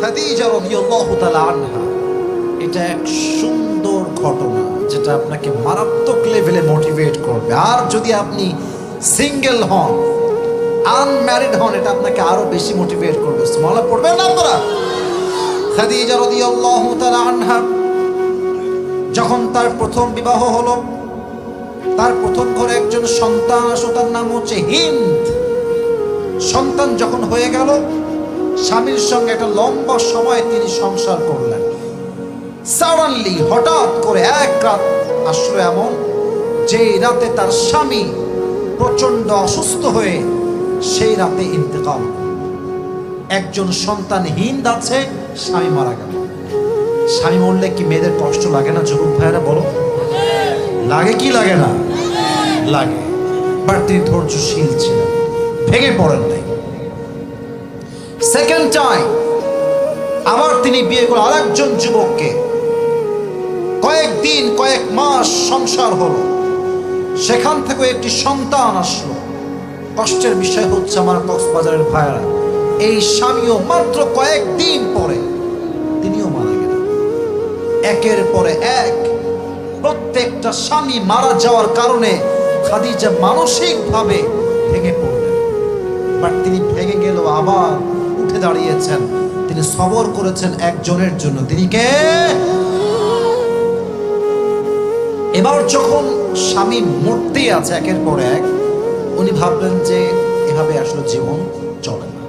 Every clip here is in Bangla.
খাদিজা রাদিয়াল্লাহু তাআলা আনহা, এটা এক সুন্দর ঘটনা যেটা আপনাকে মারাত্মক লেভেলে মোটিভেট করবে। আর যদি আপনি সিঙ্গেল হন, আনম্যারিড হন, এটা আপনাকে আরো বেশি মোটিভেট করবে। সুবহানাল্লাহ পড়বেন না আপনারা? খাদিজা রাদিয়াল্লাহু তাআলা আনহা যখন তার প্রথম বিবাহ হলো, তার প্রথম ঘরে একজন সন্তান আসলো, তার নাম হচ্ছে হিন্দ। সন্তান যখন হয়ে গেল, স্বামীর সঙ্গে একটা লম্বা সময় তিনি সংসার করলেন। সাডেনলি, হঠাৎ করে এক রাত আসলো এমন, যে রাতে তার স্বামী প্রচন্ড অসুস্থ হয়ে সেই রাতে ইন্তেকাল। একজন সন্তান হিন্দ আছে, স্বামী মারা গেল। স্বামী মরলে কি মেয়েদের কষ্ট লাগে না যুবক ভাইয়েরা বলো? লাগে কি লাগে না? লাগে। বাট তিনি ধৈর্যশীল ছিলেন, ভেঙে পড়েন নাই। সেকেন্ড টাইম আবার তিনি বিয়ে করে আরেকজন যুবককে। কয়েকদিন, কয়েক মাস সংসার হলো, সেখান থেকে একটি সন্তান আসলো। কষ্টের বিষয় হচ্ছে আমার কক্সবাজারের ভাইয়েরা, এই স্বামীও মাত্র কয়েকদিন পরে তিনিও মারা গেলেন। একের পরে এক প্রত্যেকটা স্বামী মারা যাওয়ার কারণে খাদিজা মানসিকভাবে ভেঙে পড়লেন। বাট তিনি ভেঙে গেল, আবার উঠে দাঁড়িয়েছেন। তিনি সবর করেছেন একজনের জন্য। তিনি কে? এবার যখন স্বামী মরতেই আছে একের পর এক, উনি ভাবলেন যে এভাবে আসলে জীবন চলে না,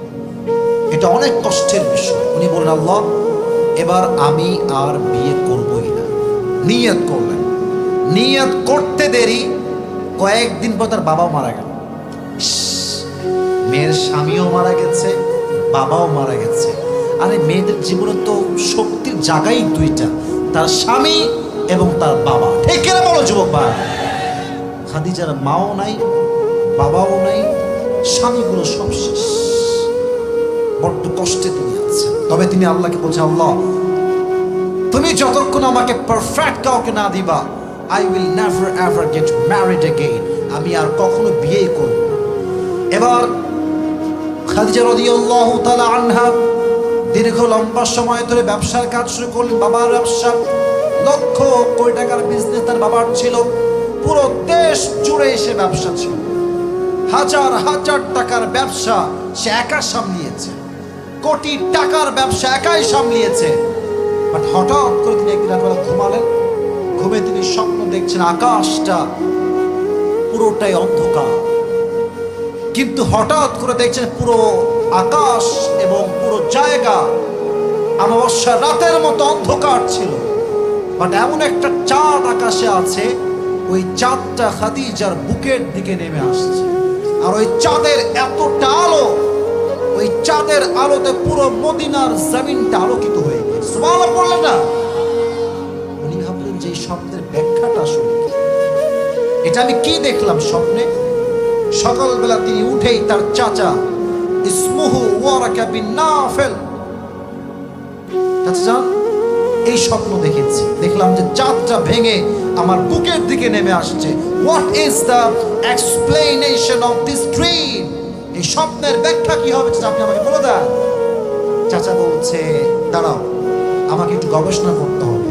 এটা অনেক কষ্টের বিষয়। উনি বললেন, আল্লাহ, এবার আমি আর বিয়ে করবই না। নিয়ত করলেন। নিয়ত করতে দেরি, কয়েকদিন পর তার বাবাও মারা গেল। মেয়ের স্বামীও মারা গেছে, বাবাও মারা গেছে। আরে মেয়েদের জীবনে তো শক্তির জায়গাই দুইটা, তার স্বামী এবং তার বাবা। ঠিক কিনা বলো যুবক ভাই? খাদিজার মাও নাই, বাবাও নাই, স্বামীগুলো সব শেষ। বড্ড কষ্টে তিনি আছেন। তবে তিনি আল্লাহকে বলছেন, আল্লাহ, তুমি যতক্ষণ আমাকে পারফেক্ট কাউকে না দিবা, I will never ever get married again. আমি আর কখনো বিয়ে করব না। এবার খাদিজা রাদিয়াল্লাহু তাআলা আনহা দীর্ঘ লম্বা সময় ধরে ব্যবসার কাজ শুরু করলেন। বাবার ব্যবসা, লক্ষ কোটি টাকার বিজনেস তার বাবার ছিল। পুরো দেশ জুড়ে সে ব্যবসা ছিল। হাজার হাজার টাকার ব্যবসা সে একা সামলিয়েছে, কোটি টাকার ব্যবসা একাই সামলিয়েছে। বাট হঠাৎ করে তিনি একদিন রাতবেলা ঘুমালেন। ঘুমে তিনি স্বপ্ন দেখছেন আকাশটা পুরোটাই অন্ধকার, কিন্তু হঠাৎ করে দেখছেন পুরো আকাশ এবং পুরো জায়গা অমাবস্যার রাতের মতো অন্ধকার ছিল। বাট এমন একটা চাঁদ আকাশে আছে, ওই চাঁদটা খাদিজার বুকের দিকে নেমে আসছে। আর ওই চাঁদের এতটা আলো, ওই চাঁদের আলোতে পুরো মদিনার জমিনটা আলোকিত হয়ে গেছে। সুবহানাল্লাহ বললেন না? উনি ভাবলেন যে এই স্বপ্নের ব্যাখ্যাটা আসলে কি? এটা আমি কি দেখলাম স্বপ্নে? সকালবেলা তিনি উঠেই তার চাচা ইসমুহু ওয়ারাকা বিন নাফেল, চাচা এই স্বপ্ন দেখেছি, দেখলাম যে চাঁদটা ভেঙে আমার বুকের দিকে নেমে আসছে। What is the explanation of this dream? এই স্বপ্নের ব্যাখ্যা কি হবে আপনি আমাকে বলে দেন। চাচা বলছে, দাঁড়াও, আমাকে একটু গবেষণা করতে হবে।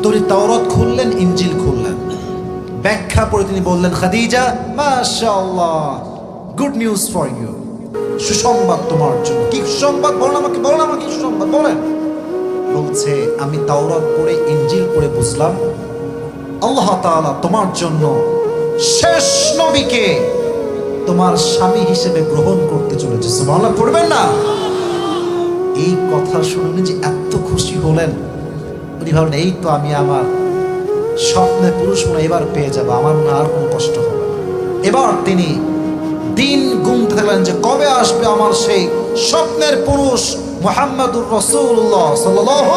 তিনি তাওরাত খুললেন, ইনজিল খুললেন, ব্যাখ্যা পড়ে তিনি বললেন, খাদিজা, মাশাআল্লাহ, গুড নিউজ ফর ইউ, সুসংবাদ তোমার জন্য। কি সুসংবাদ? বলেন আমাকে, বলেন আমাকে কি সুসংবাদ বলেন। বলছে, আমি তাওরাত পড়ে ইনজিল পড়ে বুঝলাম আল্লাহ তাআলা তোমার জন্য শেষ নবীকে তোমার স্বামী হিসেবে গ্রহণ করতে চলেছে। সুবহানাল্লাহ পড়বেন না? এই কথা শুনে যে এত খুশি হলেন, উনি ভাবলেন এই তো আমি আমার স্বপ্নের পুরুষ মনে এবার পেয়ে যাবো, আমার মনে আর কোনো কষ্ট হবে না। এবার তিনি দিন গুনতে থাকলেন যে কবে আসবে আমার সেই স্বপ্নের পুরুষ মুহাম্মাদুর রাসূলুল্লাহ সাল্লাল্লাহু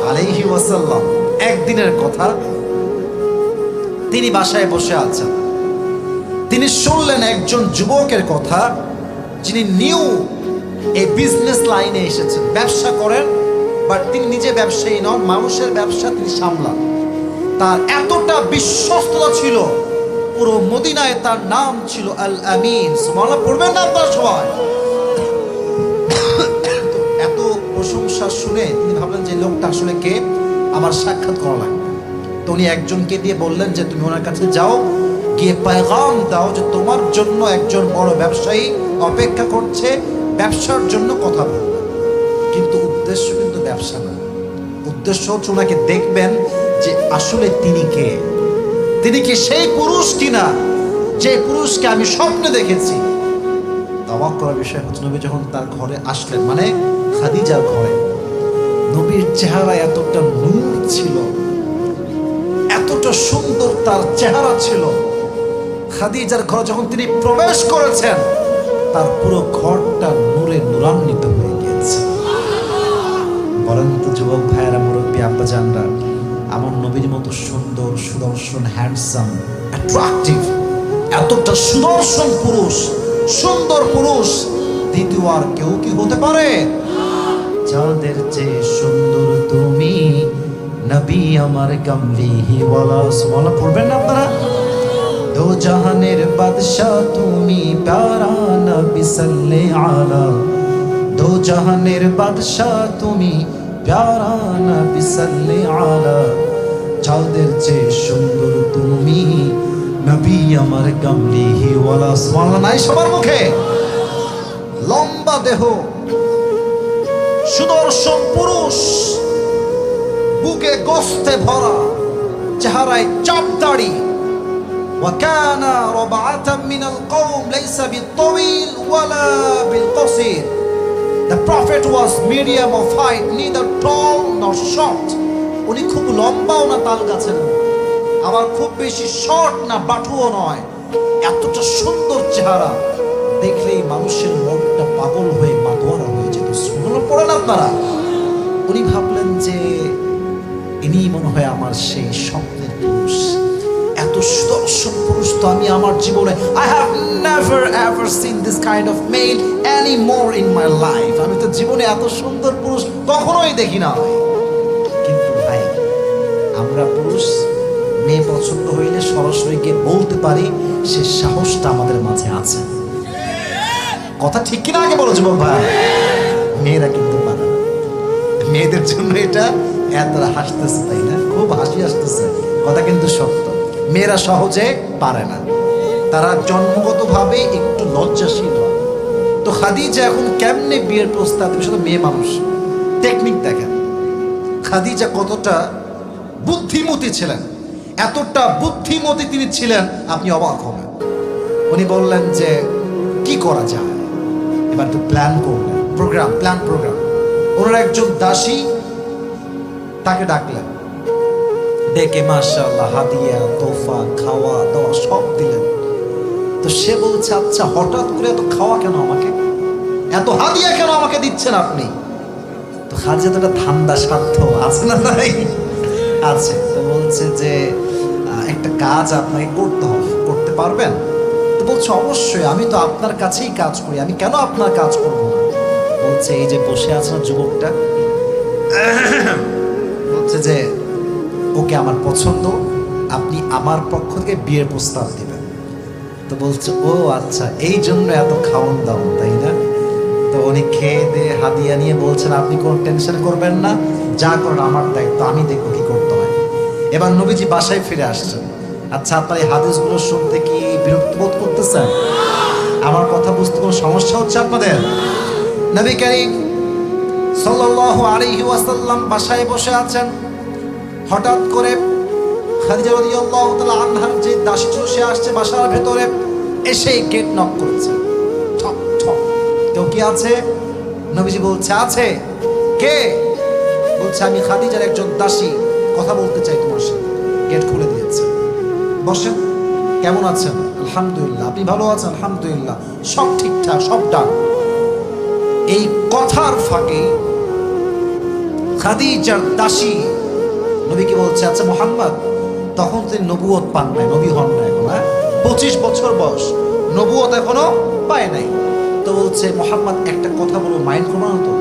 আলাইহি ওয়াসাল্লাম। একদিনের কথা, তিনি বাসায় বসে আছেন। তিনি শুনলেন একজন যুবকের কথা, যিনি নিউ এই বিজনেস লাইনে এসেছেন, ব্যবসা করেন, বাট তিনি নিজে ব্যবসায়ী নন, মানুষের ব্যবসা তিনি সামলান। তার এতটা বিশ্বস্ততা ছিল, পুরো মদিনায় তার নাম ছিল আল আমিন। সুবহানাল্লাহ পড়বেন না আপনারা সবাই? এত প্রশংসা শুনে তিনি ভাবলেন যে লোকটা আসলে কে, আমার সাক্ষাৎ করা লাগবে। তো উনি একজনকে দিয়ে বললেন যে তুমি ওনার কাছে যাও, গিয়ে পেগাম দাও যে তোমার জন্য একজন বড় ব্যবসায়ী অপেক্ষা করছে, ব্যবসার জন্য কথা বলবে। কিন্তু উদ্দেশ্য কিন্তু ব্যবসা না, উদ্দেশ্য হচ্ছে ওনাকে দেখবেন যে আসলে তিনি কে, তিনি কি সেই পুরুষ কিনা যে পুরুষকে আমি স্বপ্নে দেখেছি। অবাক করার বিষয় হচ্ছে নবী যখন তার ঘরে আসলেন, মানে খাদিজার ঘরে, নবীর চেহারা এতটা নূর ছিল, এতটা সুন্দর তার চেহারা ছিল। খাদিজার ঘরে যখন তিনি প্রবেশ করেছেন, তার পুরো ঘরটা নূরে নূরান্বিত হয়ে গিয়েছে। বলেন তো যুবক ভাইয়েরা, মুরব্বী আব্বাজানরা, আমার নবীর মতো সুন্দর, সুদর্শন, হ্যান্ডসাম, অ্যাট্রাকটিভ, এতটা সুদর্শন পুরুষ, সুন্দর পুরুষ দ্বিতীয় আর কেউ কি হতে পারে? যাদের চেয়ে সুন্দর তুমি নবী আমার কামলিহি ওয়ালা, সুবহানাল্লাহ পড়বেন না আপনারা? দো জাহানের বাদশা তুমি প্যারা নবী সাল্লে আলা, দো জাহানের বাদশা তুমি প্যারা নবী সাল্লে আলা, যাদের চেয়ে সুন্দর তুমি নবী আমার কামলিহি ওয়ালা, সুবহানাল্লাহ নাই সবার মুখে? লম্বা দেহ, সুদর্শন পুরুষ, বুকে গোস্তে ভরা, চেহারায় চাপ দাড়ি। وكان ربعة من القوم ليس بالطويل ولا بالقصير. The prophet was medium of height, neither tall nor short. উনি খুব লম্বাও না তাল গাছের মতো, আবার খুব বেশি শর্ট না বাটুও নয়। এতটা সুন্দর চেহারা দেখলেই মানুষের মনটা পাগল হয়ে মাতোয়ারা হয়ে যেত। সুবহানাল্লাহ পড়েন আপনারা? উনি ভাবলেন যে ইনি মনে হয় আমার সেই স্বপ্নের পুরুষ। এত সুদর্শন পুরুষ তো আমি আমার জীবনে I have never ever seen this kind of male anymore in my life. আমি তো জীবনে এত সুন্দর পুরুষ কখনোই দেখি না। কিন্তু ভাই, আমরা পুরুষ মেয়ে পছন্দ হইলে সরাসরি গিয়ে বলতে পারি, সে সাহসটা আমাদের মাঝে আছে। কথা ঠিক কিনা আগে বলো যুবক ভাই? মেয়েরা কিন্তু পারে না। মেয়েদের জন্য এটা এতটা হাসতেছে, তাই না? খুব হাসি আসতেছে, কথা কিন্তু সত্য। মেয়েরা সহজে পারে না, তারা জন্মগতভাবে একটু লজ্জাশীল হয়। তো খাদিজা এখন কেমনে বিয়ের প্রস্তাব দেবে? শুধু মেয়ে মানুষ, টেকনিক দেখেন। খাদিজা কতটা বুদ্ধিমতী ছিলেন, এতটা বুদ্ধিমতী তিনি ছিলেন, আপনি অবাক হবেন। উনি বললেন যে কি করা যায়, এবার তো প্ল্যান করলেন, প্রোগ্রাম। ওনার একজন দাসী তাকে ডাকলেন, ডেকে মাশাআল্লাহ হাদিয়া, তোফা, খাওয়া দাওয়া সব দিলেন। তো সে বলছে, আচ্ছা হঠাৎ করে এত খাওয়া কেন আমাকে, এত হাদিয়া কেন আমাকে দিচ্ছেন আপনি? তো খাদিজা তো একটা ধান্দা স্বার্থ আছে না, নাই আছে। তো বলছে যে একটা কাজ আপনাকে করতে হবে, করতে পারবেন? তো বলছে অবশ্যই, আমি তো আপনার কাছেই কাজ করি, আমি কেন আপনার কাজ করবো না? বলছে এই যে বসে আছে না যুবকটা, বলছে যে ওকে আমার পছন্দ, আপনি আমার পক্ষ থেকে বিয়ের প্রস্তাব দিবেন। তো বলছে ও আচ্ছা, এই জন্য এত খাওয়ান দাওয়ান, তাই না? তো উনি খেয়ে দিয়ে হাদিয়া নিয়ে বলছেন, আপনি কোনো টেনশন করবেন না, যা করেন আমার দায়িত্ব, আমি দেখবো কি করতে হয়। এবার নবীজি বাসায় ফিরে আসছেন। আচ্ছা, আপনার এই হাদিসগুলো শুনতে কি বিরক্ত বোধ করতেছেন? আমার কথা বুঝতে কোনো সমস্যা হচ্ছে আপনাদের? নবী করিম সাল্লাল্লাহু আলাইহি ওয়াসাল্লাম বাসায় বসে আছেন। হঠাৎ করে খাদিজা রাদিয়াল্লাহু তাআলা আনহার যে দাসী ছিল সে আসছে বাসার ভেতরে, এসে গেট নক করেছে, ঠক ঠক। কেউ কি আছে? নবীজি বলছে আছে। কে? বলছে আমি খাদিজার একজন দাসী, কথা বলতে চাই তোমার সাথে। গেট খুলে দিয়েছে। বসেন। কেমন আছেন? আলহামদুলিল্লাহ। আপনি ভালো আছেন? আলহামদুলিল্লাহ। সব ঠিকঠাক, সব ডান। এই কথার ফাঁকে খাদিজার দাসী নবীকে বলছে, আচ্ছা মুহাম্মদ, তখন তিনি নবুয়ত পান নাই, নবী হন না এখন, 25 বছর বয়স, নবুয়ত এখনো পায় নাই। তো বলছে মুহাম্মদ একটা কথা বলবো, মাইন্ড করবো না তো,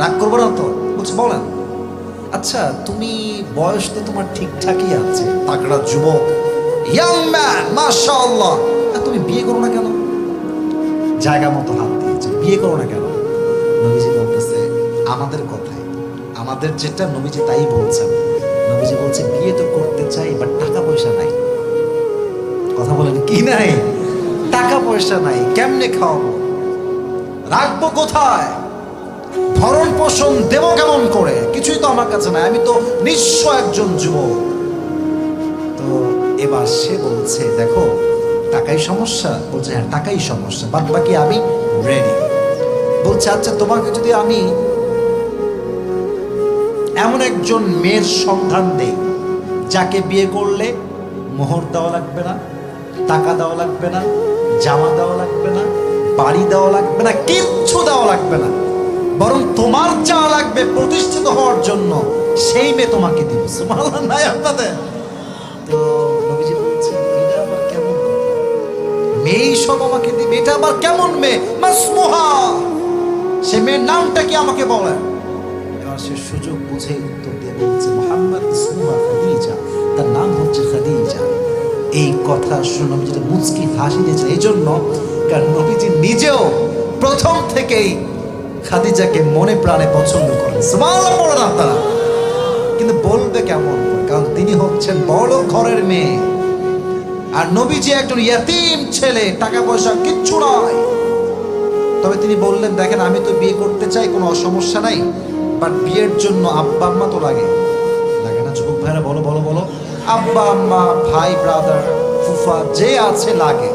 রাগ করবো না তো? বলছে বলেন। আচ্ছা তুমি বয়স তো তোমার ঠিকঠাকই আছে, তাগড়া যুবক, ইয়াং ম্যান মাশাআল্লাহ, তুমি বিয়ে করো না কেন? জায়গা মতো হাত দিয়েছে, বিয়ে করো না কেন? নবীজি বলতেছে আমাদের কথায় আমাদের যেটা নবীজি তাই বলছেন। নবীজি বলছে বিয়ে তো করতে চাই, বাট টাকা পয়সা নাই। কথা বলেন কি নাই? টাকা পয়সা নাই, কেমনে খাওয়াবো, রাখবো কোথায়, ভরণ পোষণ দেব কেমন করে, কিছুই তো আমার কাছে নাই, আমি তো নিঃস্ব একজন যুবক। তো এবার সে বলছে দেখো টাকাই সমস্যা। বলছে হ্যাঁ টাকাই সমস্যা, বাদ বাকি আমি রেডি। বলছে আচ্ছা তোমাকে যদি আমি এমন একজন মেয়ের সন্ধান দেই যাকে বিয়ে করলে মোহর দেওয়া লাগবে না, টাকা দেওয়া লাগবে না, জামা দেওয়া লাগবে না, বাড়ি দেওয়া লাগবে না, কিচ্ছু দেওয়া লাগবে না, বরং তোমার যা লাগবে প্রতিষ্ঠিত হওয়ার জন্য সেই মেয়ে তোমাকে দিব। সুবহানাল্লাহ নাই আপনাদের? তো নবীজি বলছেন এটা আবার কেমন মেয়ে সব আমাকে দিবে, এটা আবার কেমন মেয়ে? মাসমুহা, সে মেয়ের নামটা কি আমাকে বলেন। এবার সে সুযোগ বুঝে উত্তর দিয়ে বলছে মুহাম্মদ ইসমুহা খাদিজা, তার নাম হচ্ছে খাদিজা। এই কথা শুনে নবীজি মুচকি হাসি দিয়েছেন, এই জন্য কারণ নবীজি নিজেও প্রথম থেকেই খাদিজাকে মনে প্রাণে পছন্দ করেন। সুবহানাল্লাহ পড়েন আপনারা। কিন্তু বলবে কেমন, কারণ তিনি হচ্ছেন বড় ঘরের মেয়ে, আর নবীজি একজন ইয়াতিম ছেলে, টাকা পয়সা কিচ্ছু নয়। তবে তিনি বললেন দেখেন আমি তো বিয়ে করতে চাই, কোনো সমস্যা নাই, বাট বিয়ের জন্য আব্বা আম্মা তো লাগে, লাগে না যুবক ভাইরা? বলো বলো বলো। আব্বা আম্মা, ভাই ব্রাদার, ফুফা যে আছে লাগে।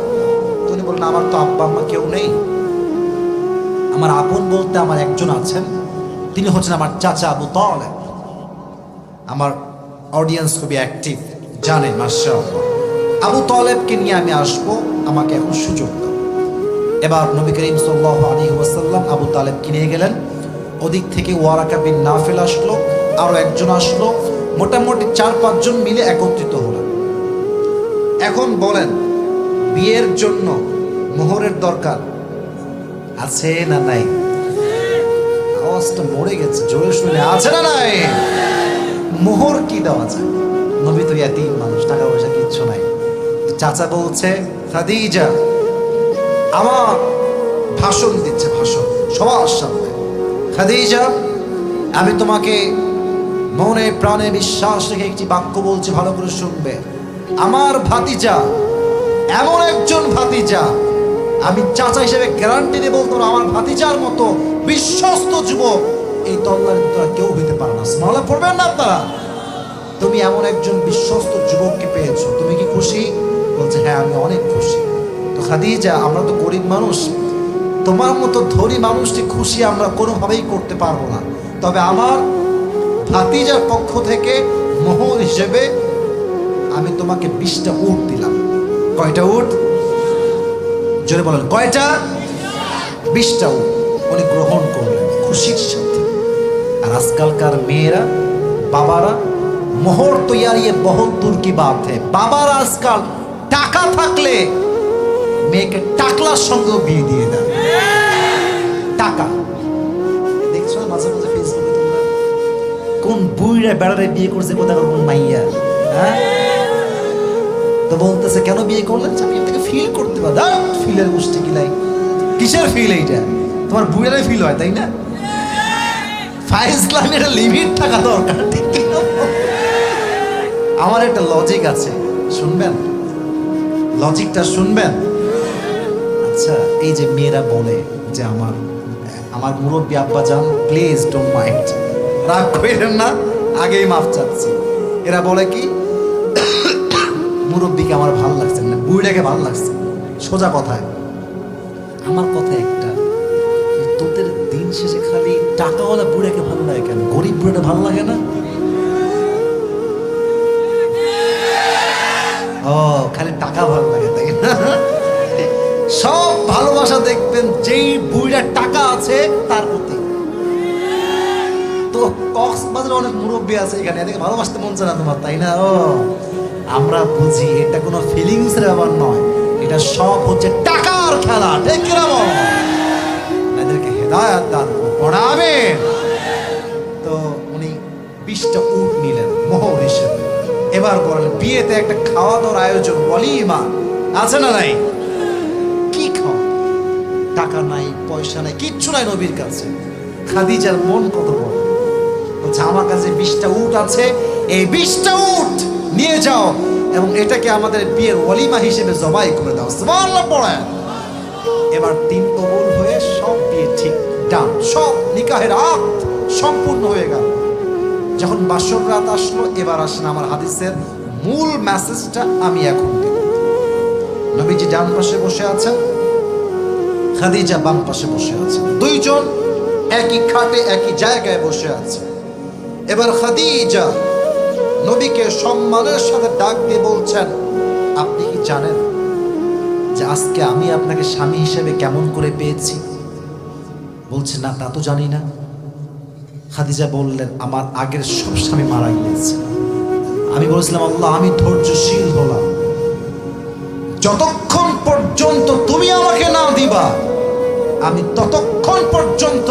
তো উনি বললেন আমার তো আব্বা আম্মা কেউ নেই, আমার আপন বলতে আমার একজন আছেন, তিনি হচ্ছেন আমার চাচা আবু তালেব। আমার অডিয়েন্স খুবই অ্যাক্টিভ, জানে মাশাআল্লাহ। আবু তালেবকে নিয়ে আমি আসবো, আমাকে এখন সুযোগ দাও। এবার নবী করিম সাল্লাল্লাহু আলাইহি ওয়াসাল্লাম আবু তালেবকে নিয়ে গেলেন। ওদিক থেকে ওয়ারাকা বিন নাফিল আসলো, আরো একজন আসলো, মোটামুটি 4-5 জন মিলে একত্রিত হলেন। এখন বলেন বিয়ের জন্য মোহরের দরকার আছে না নাই? আওয়াজটা মরে গেছে, জোরে শুনে আছে না নাই? মোহর কি দেওয়া যায়? নবী তো ইয়াতিম মানুষ, টাকা পয়সা কিচ্ছু নাই। চাচা বলছে খাদিজা, আমার ভাষণ দিচ্ছে, ভাষণ সবার সামনে, খাদিজা আমি তোমাকে মনে প্রাণে বিশ্বাস রেখে একটি বাক্য বলছি, ভালো করে শুনবে। আমার ভাতিজা এমন একজন ভাতিজা, আমি চাচা হিসেবে গ্যারান্টি দিয়ে বলতো আমার ভাতিজার মতো বিশ্বস্ত যুবক এই তল্লার ভিতরে কেউ হইতে পারে না। সুবহানাল্লাহ পড়বেন না আপনারা? তুমি এমন একজন বিশ্বস্ত যুবককে পেয়েছো, তুমি কি খুশি? বলছে হ্যাঁ আমি অনেক খুশি। তো খাদিজা আমরা তো গরিব মানুষ, তোমার মতো ধনী মানুষটি খুশি আমরা কোনোভাবেই করতে পারবো না, তবে আমার ভাতিজার পক্ষ থেকে মোহর হিসেবে আমি তোমাকে 20টা উট দিলাম। কয়টা উট? জোরে বলেন কয়টা? 20টা উট। উনি গ্রহণ করলেন খুশির সাথে। আর আজকালকার মেয়েরা, বাবারা মোহর তৈয়ারি বহুত দূর কি বাত है, বাবারা আজকাল টাকা থাকলে মেয়েকে টাকলার সঙ্গেও বিয়ে দিয়ে দেয়। টাকা দেখছো মাঝে মাঝে ফেসবুকে তোমরা, কোন বুইরা বেড়ারে বিয়ে করছে, কোথাও কোন মাইয়া, হ্যাঁ? তো বলতেছে কেন বিয়ে করলেন? আমি এটাকে ফিল করতে পারি। ফিলের গোষ্ঠী কিলাই, কিসের ফিল এইটা? তোমার বুইরাই ফিল হয় তাই না? ফাইজ ক্লাবে একটা লিমিট থাকা দরকার, ঠিক কিনা? আমার একটা লজিক আছে, শুনবেন? লজিকটা শুনবেন? আচ্ছা এই যে মেয়েরা বলে যে আমার মুরব্বী আব্বা যান, প্লিজ ডোন্ট মাইন্ড, রাগ করেন না, আগেই মাফ চাচ্ছি। এরা বলে কি মুরব্বীকে আমার ভালো লাগছে না, বুড়িটাকে ভালো লাগছে। সোজা কথায় আমার কথা একটা, তোদের দিন শেষে খালি টাকাওয়ালা বুড়াকে ভালো লাগে কেন, গরিব বুড়াটা ভালো লাগে না? ও খালি টাকা ভালো লাগে তাই না? সব ভালোবাসা দেখবেন যেই বুড়িটা টাকা আছে তার প্রতি। তো কক্সবাজারে অনেক মুরব্বী আছে, এখানে এদিকে ভালোবাসতে মন চায় না তোমার, তাই না? ও আমরা বুঝি এটা কোনো ফিলিংস এর ব্যাপার নয়, এটা সব হচ্ছে টাকার খেলা, ঠিক কিনা বল? এদেরকে হেদায়েত দান পড়াবে। তো উনি 20টা উট নিলেন মোহর হিসেবে। এবার বলেন বিয়েতে একটা খাওয়া দাওয়ার আয়োজন, ওয়ালিমা আছে না নাই? কি খাও? টাকা নাই, পয়সা নাই, কিচ্ছু নাই নবীর কাছে। খাদিজার মন কত বড়, আমার কাছে 20টা উট আছে, এই 20টা উট নিয়ে যাও এবং এটাকে আমাদের বিয়ের ওয়ালিমা হিসেবে জবাই করে দাও। সুবহানাল্লাহ পড়ে। এবার 3 কবুল হয়ে সব বিয়ে ঠিক ডান, সব নিকাহের আক্ত সম্পূর্ণ হয়ে গেল। যখন বাসর রাত আসলো, এবার আসেন আমার হাদিসের মূল মেসেজটা আমি এখন দেব। নবীজি ডান পাশে বসে আছেন, খাদিজা বাম পাশে বসে আছে, দুইজন একই খাটে একই জায়গায় বসে আছে। এবার খাদিজা নবীকে সম্মানের সাথে ডাক দিয়ে বলছেন, আপনি কি জানেন যে আজকে আমি আপনাকে স্বামী হিসেবে কেমন করে পেয়েছি? বলছে, না তা তো জানি না। খাদিজা বললেন, আমার আগের সব স্বামী মারা গিয়েছে। আমি বলেছিলাম, আল্লাহ আমি ধৈর্যশীল হলাম, যতক্ষণ পর্যন্ত তুমি আমাকে না দিবা আমি ততক্ষণ পর্যন্ত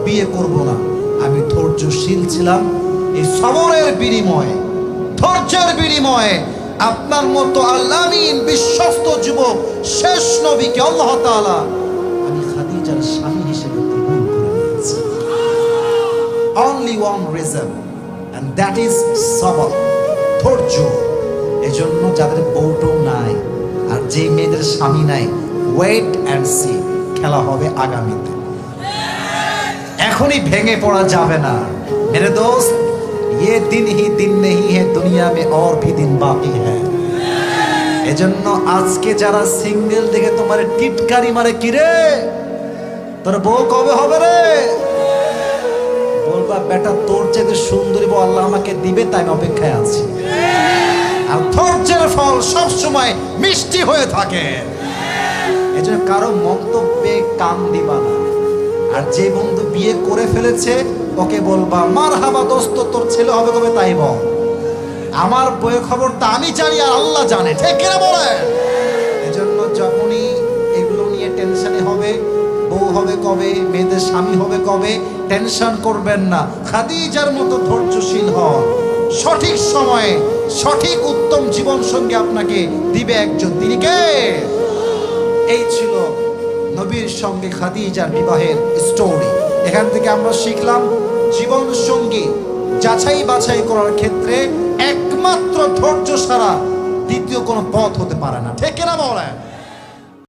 বিয়ে করব না। আমি ধৈর্যশীল ছিলাম। এই সবরের বিনিময়ে, ধৈর্যের বিনিময়ে আপনার মতো আল্লামিন বিশ্বস্ত যুবক শেষ নবীকে আল্লাহ তাআলা আমি খাদিজার স্বামী হিসেবে কবুল করে নিয়েছি। Only one reason, and that is sabr, ধৈর্য। এজন্য যাদের বউটো নাই আর যে মেয়েদের স্বামী নাই, ওয়েট অ্যান্ড সি, খেলা হবে আগামীতে। এখনই ভেঙে পড়া যাবে না মেরে দোস্ত। ये दिन ही दिन नहीं है, दुनिया में और भी दिन बाकी है। এজন্য আজকে যারা সিঙ্গেল দেখে তোমার টিটকারি মারে, কিরে তোর বউ কবে হবে রে, বলবা বেটা তোর চাইতে সুন্দরী বউ আল্লাহ আমাকে দিবে, তাই আমি অপেক্ষায় আছি। আর ধৈর্যের ফল সব সময় মিষ্টি হয়ে থাকে। এজন্য কারো মন্তব্যে কান দিবা না। আর যে বন্ধু বিয়ে করে ফেলেছে ওকে বলবা, মারহাবা দোস্ত, তোর ছেলে হবে কবে তাই বল। আমার বইয়ের খবরটা আমি জানি আর আল্লাহ জানে, ঠিক কিনা বলে। এজন্য যখনই এগুলো নিয়ে টেনশনে হবে, বউ হবে কবে, মেয়েদের স্বামী হবে কবে, টেনশন করবেন না। খাদিজার মতো ধৈর্যশীল হন। সঠিক সময়ে সঠিক উত্তম জীবন সঙ্গী আপনাকে দিবে একজন, তিনি কে? এই ছিল নবীর সঙ্গে খাদিজার বিবাহের স্টোরি। এখান থেকে আমরা শিখলাম জীবন সঙ্গী যাচাই বাছাই করার ক্ষেত্রে একমাত্র ধৈর্য ছাড়া দ্বিতীয় কোনো পথ হতে পারে না, ঠিক কিনা বলেন?